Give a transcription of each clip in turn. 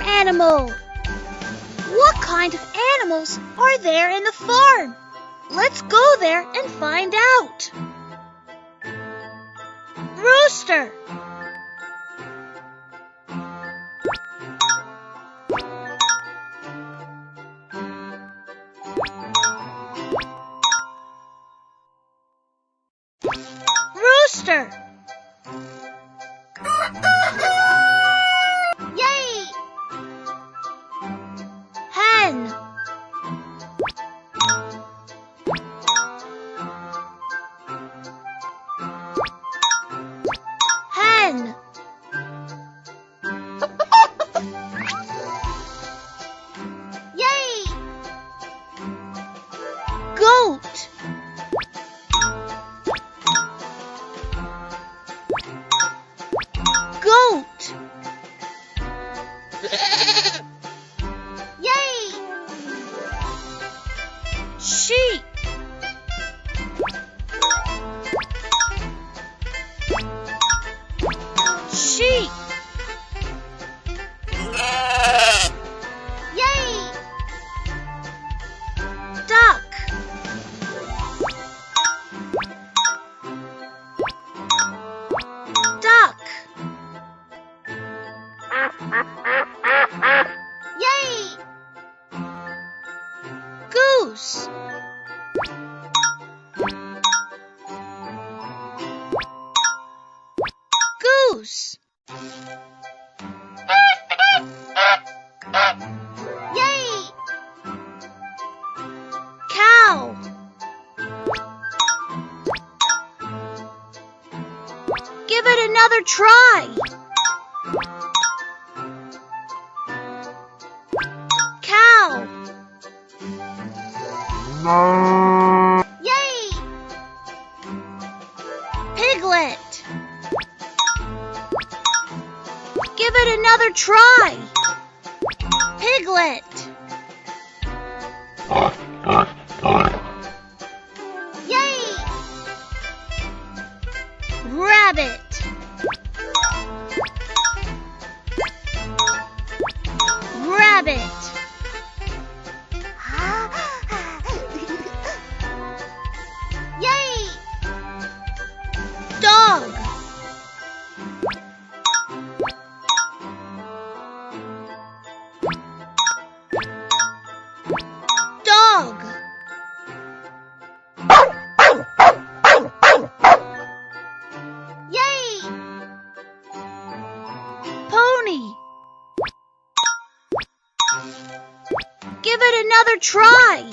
animal. What kind of animals are there in the farm? Let's go there and find out. Rooster. Rooster. Yay! Hen. Hen. Yay! Goat. Goat. Yay! Sheep. Sheep. Yay! Duck. Duck. Yay! Goose. Goose. Yay! Cow. Give it another try. Cow. Yay! Piglet. Give it another try. Piglet. Yay! Rabbit. Rabbit. Yay! Dog. Dog. Yay! Pony. Give it another try.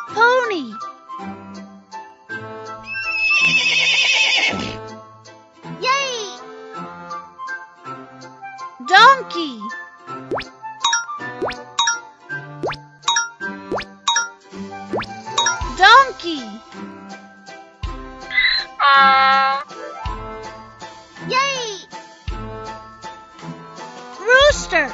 Pony. Yay! Donkey. Donkey. Yay! Rooster.